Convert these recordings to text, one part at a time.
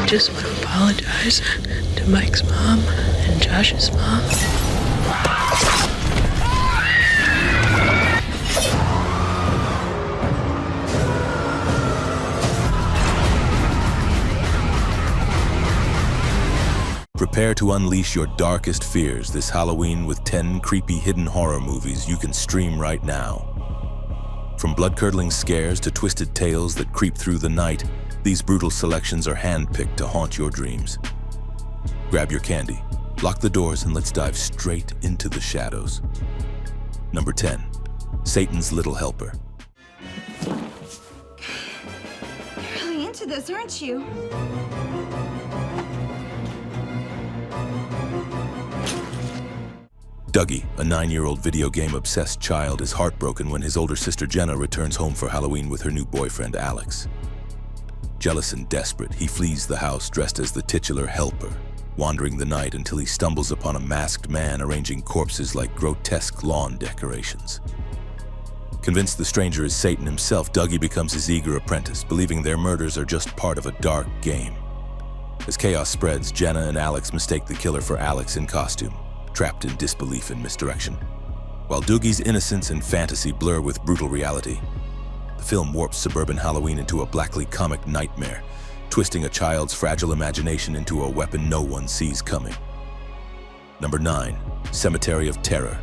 Just want to apologize to Mike's mom and Josh's mom. Prepare to unleash your darkest fears this Halloween with 10 creepy hidden horror movies you can stream right now. From blood-curdling scares to twisted tales that creep through the night, these brutal selections are handpicked to haunt your dreams. Grab your candy, lock the doors, and let's dive straight into the shadows. Number 10, Satan's Little Helper. You're really into this, aren't you? Dougie, a 9-year-old video game-obsessed child, is heartbroken when his older sister Jenna returns home for Halloween with her new boyfriend Alex. Jealous and desperate, he flees the house dressed as the titular Helper, wandering the night until he stumbles upon a masked man arranging corpses like grotesque lawn decorations. Convinced the stranger is Satan himself, Dougie becomes his eager apprentice, believing their murders are just part of a dark game. As chaos spreads, Jenna and Alex mistake the killer for Alex in costume, trapped in disbelief and misdirection. While Dougie's innocence and fantasy blur with brutal reality, the film warps suburban Halloween into a blackly comic nightmare, twisting a child's fragile imagination into a weapon no one sees coming. Number 9, Cemetery of Terror.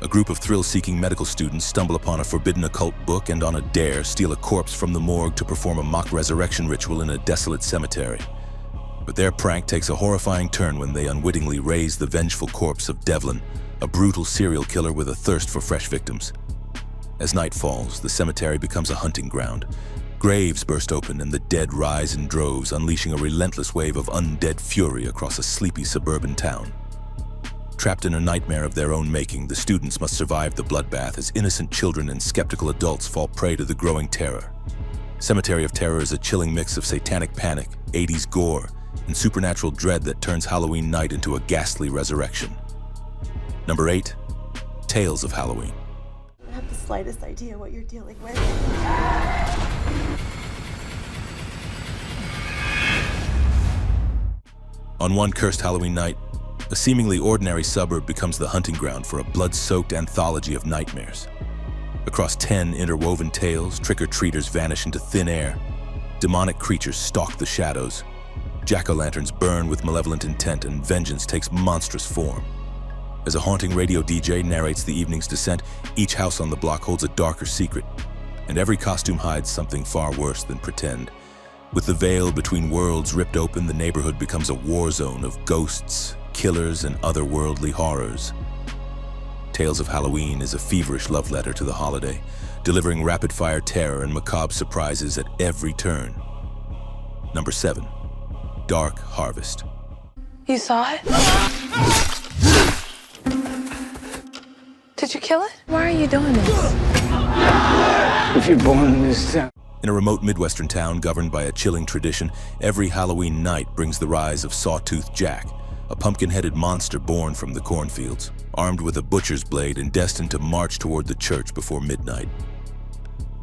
A group of thrill-seeking medical students stumble upon a forbidden occult book and, on a dare, steal a corpse from the morgue to perform a mock resurrection ritual in a desolate cemetery. But their prank takes a horrifying turn when they unwittingly raise the vengeful corpse of Devlin, a brutal serial killer with a thirst for fresh victims. As night falls, the cemetery becomes a hunting ground. Graves burst open and the dead rise in droves, unleashing a relentless wave of undead fury across a sleepy suburban town. Trapped in a nightmare of their own making, the students must survive the bloodbath as innocent children and skeptical adults fall prey to the growing terror. Cemetery of Terror is a chilling mix of satanic panic, 80s gore, and supernatural dread that turns Halloween night into a ghastly resurrection. Number 8, Tales of Halloween. I don't have the slightest idea what you're dealing with. On one cursed Halloween night, a seemingly ordinary suburb becomes the hunting ground for a blood-soaked anthology of nightmares. Across 10 interwoven tales, trick-or-treaters vanish into thin air. Demonic creatures stalk the shadows. Jack-o'-lanterns burn with malevolent intent, and vengeance takes monstrous form. As a haunting radio DJ narrates the evening's descent, each house on the block holds a darker secret, and every costume hides something far worse than pretend. With the veil between worlds ripped open, the neighborhood becomes a war zone of ghosts, killers, and otherworldly horrors. Tales of Halloween is a feverish love letter to the holiday, delivering rapid-fire terror and macabre surprises at every turn. Number 7, Dark Harvest. You saw it? Did you kill it? Why are you doing this? If you're born in this town. In a remote Midwestern town governed by a chilling tradition, every Halloween night brings the rise of Sawtooth Jack, a pumpkin-headed monster born from the cornfields, armed with a butcher's blade and destined to march toward the church before midnight.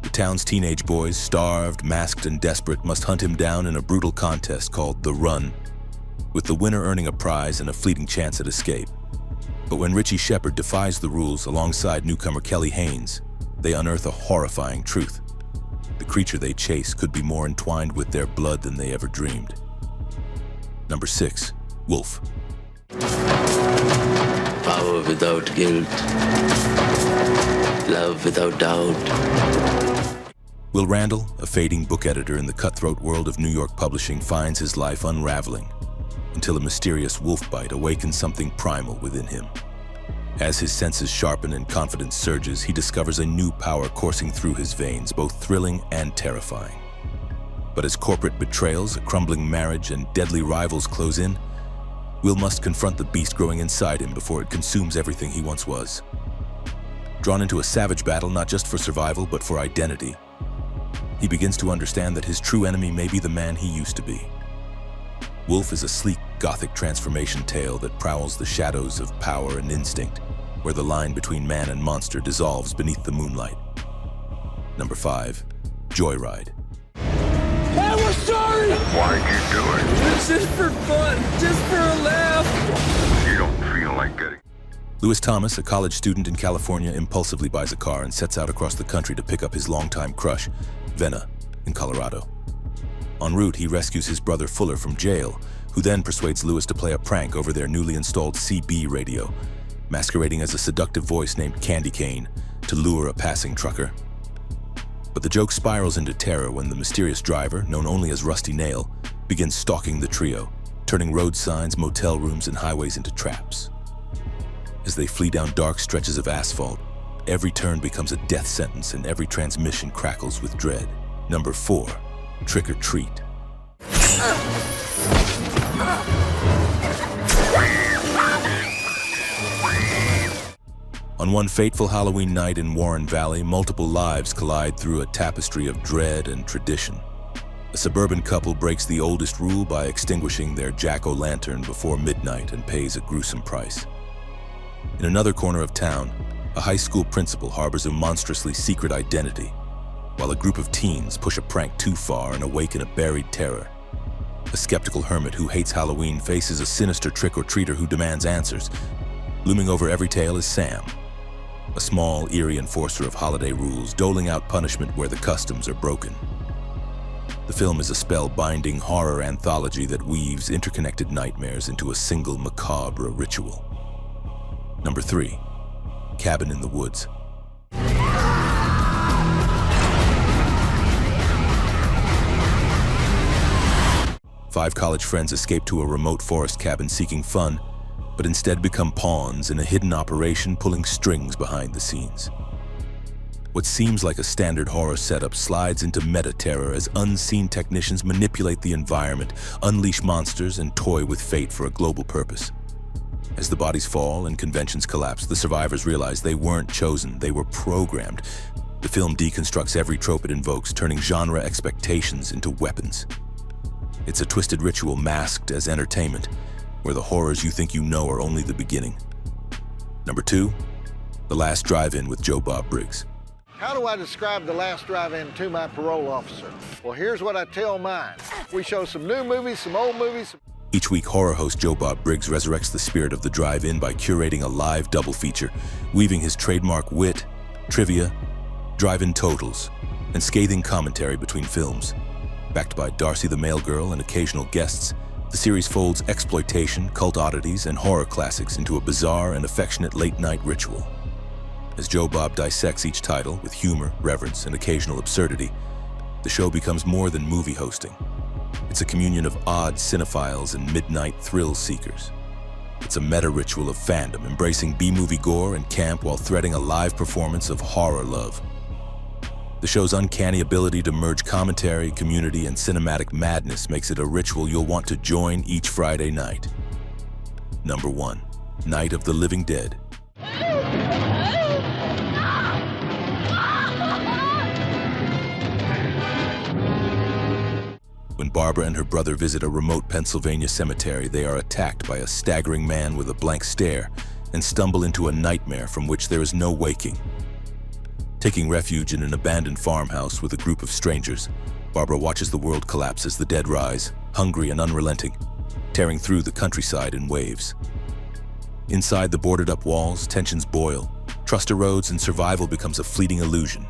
The town's teenage boys, starved, masked, and desperate, must hunt him down in a brutal contest called The Run, with the winner earning a prize and a fleeting chance at escape. But when Richie Shepherd defies the rules alongside newcomer Kelly Haynes, they unearth a horrifying truth. The creature they chase could be more entwined with their blood than they ever dreamed. Number 6, Wolf. Power without guilt. Love without doubt. Will Randall, a fading book editor in the cutthroat world of New York publishing, finds his life unraveling until a mysterious wolf bite awakens something primal within him. As his senses sharpen and confidence surges, he discovers a new power coursing through his veins, both thrilling and terrifying. But as corporate betrayals, a crumbling marriage, and deadly rivals close in, Will must confront the beast growing inside him before it consumes everything he once was. Drawn into a savage battle not just for survival but for identity, he begins to understand that his true enemy may be the man he used to be. Wolf is a sleek, gothic transformation tale that prowls the shadows of power and instinct, where the line between man and monster dissolves beneath the moonlight. Number 5, Joyride. Hey, we're sorry! Why'd you do it? This is for fun, just for a laugh. You don't feel like getting... Lewis Thomas, a college student in California, impulsively buys a car and sets out across the country to pick up his longtime crush, Venna, in Colorado. En route, he rescues his brother Fuller from jail, who then persuades Lewis to play a prank over their newly installed CB radio, masquerading as a seductive voice named Candy Cane to lure a passing trucker. But the joke spirals into terror when the mysterious driver, known only as Rusty Nail, begins stalking the trio, turning road signs, motel rooms, and highways into traps. As they flee down dark stretches of asphalt, every turn becomes a death sentence and every transmission crackles with dread. Number 4, Trick or Treat. On one fateful Halloween night in Warren Valley, multiple lives collide through a tapestry of dread and tradition. A suburban couple breaks the oldest rule by extinguishing their jack-o'-lantern before midnight and pays a gruesome price. In another corner of town, a high school principal harbors a monstrously secret identity, while a group of teens push a prank too far and awaken a buried terror. A skeptical hermit who hates Halloween faces a sinister trick-or-treater who demands answers. Looming over every tale is Sam, a small, eerie enforcer of holiday rules, doling out punishment where the customs are broken. The film is a spell-binding horror anthology that weaves interconnected nightmares into a single macabre ritual. Number 3, Cabin in the Woods. Five college friends escape to a remote forest cabin seeking fun, but instead become pawns in a hidden operation pulling strings behind the scenes. What seems like a standard horror setup slides into meta-terror as unseen technicians manipulate the environment, unleash monsters, and toy with fate for a global purpose. As the bodies fall and conventions collapse, the survivors realize they weren't chosen, they were programmed. The film deconstructs every trope it invokes, turning genre expectations into weapons. It's a twisted ritual masked as entertainment, where the horrors you think you know are only the beginning. Number 2, The Last Drive-In with Joe Bob Briggs. How do I describe The Last Drive-In to my parole officer? Well, here's what I tell mine. We show some new movies, some old movies. Each week, horror host Joe Bob Briggs resurrects the spirit of the drive-in by curating a live double feature, weaving his trademark wit, trivia, drive-in totals, and scathing commentary between films. Backed by Darcy the Mail Girl and occasional guests, the series folds exploitation, cult oddities, and horror classics into a bizarre and affectionate late-night ritual. As Joe Bob dissects each title with humor, reverence, and occasional absurdity, the show becomes more than movie hosting. It's a communion of odd cinephiles and midnight thrill seekers. It's a meta-ritual of fandom, embracing B-movie gore and camp while threading a live performance of horror love. The show's uncanny ability to merge commentary, community, and cinematic madness makes it a ritual you'll want to join each Friday night. Number 1, Night of the Living Dead. When Barbara and her brother visit a remote Pennsylvania cemetery, they are attacked by a staggering man with a blank stare and stumble into a nightmare from which there is no waking. Taking refuge in an abandoned farmhouse with a group of strangers, Barbara watches the world collapse as the dead rise, hungry and unrelenting, tearing through the countryside in waves. Inside the boarded-up walls, tensions boil, trust erodes, and survival becomes a fleeting illusion.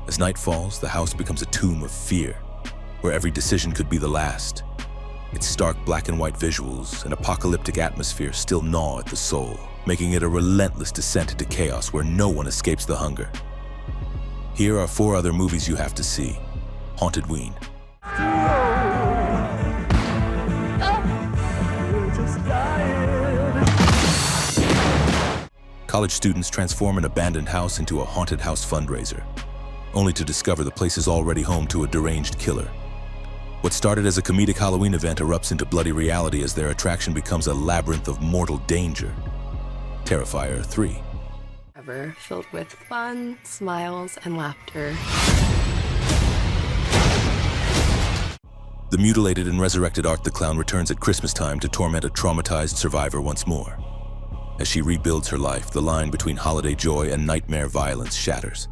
As night falls, the house becomes a tomb of fear, where every decision could be the last. Its stark black and white visuals and apocalyptic atmosphere still gnaw at the soul, making it a relentless descent into chaos where no one escapes the hunger. Here are 4 other movies you have to see. Haunted Ween. College students transform an abandoned house into a haunted house fundraiser, only to discover the place is already home to a deranged killer. What started as a comedic Halloween event erupts into bloody reality as their attraction becomes a labyrinth of mortal danger. Terrifier 3. Ever filled with fun, smiles, and laughter. The mutilated and resurrected Art the Clown returns at Christmas time to torment a traumatized survivor once more. As she rebuilds her life, the line between holiday joy and nightmare violence shatters,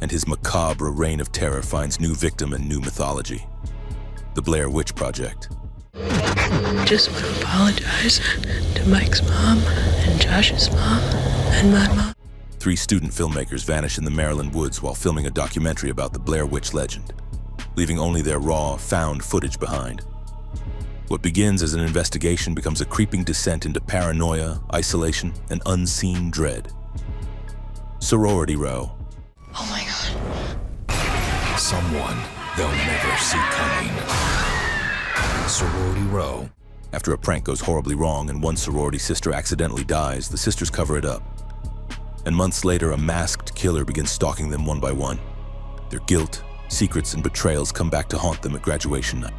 and his macabre reign of terror finds new victim and new mythology. The Blair Witch Project. Just want to apologize to Mike's mom and Josh's mom and my mom. 3 student filmmakers vanish in the Maryland woods while filming a documentary about the Blair Witch legend, leaving only their raw, found footage behind. What begins as an investigation becomes a creeping descent into paranoia, isolation, and unseen dread. Sorority Row. Oh my God. Someone they'll never see coming. Sorority Row. After a prank goes horribly wrong and one sorority sister accidentally dies, the sisters cover it up. And months later, a masked killer begins stalking them one by one. Their guilt, secrets, and betrayals come back to haunt them at graduation night.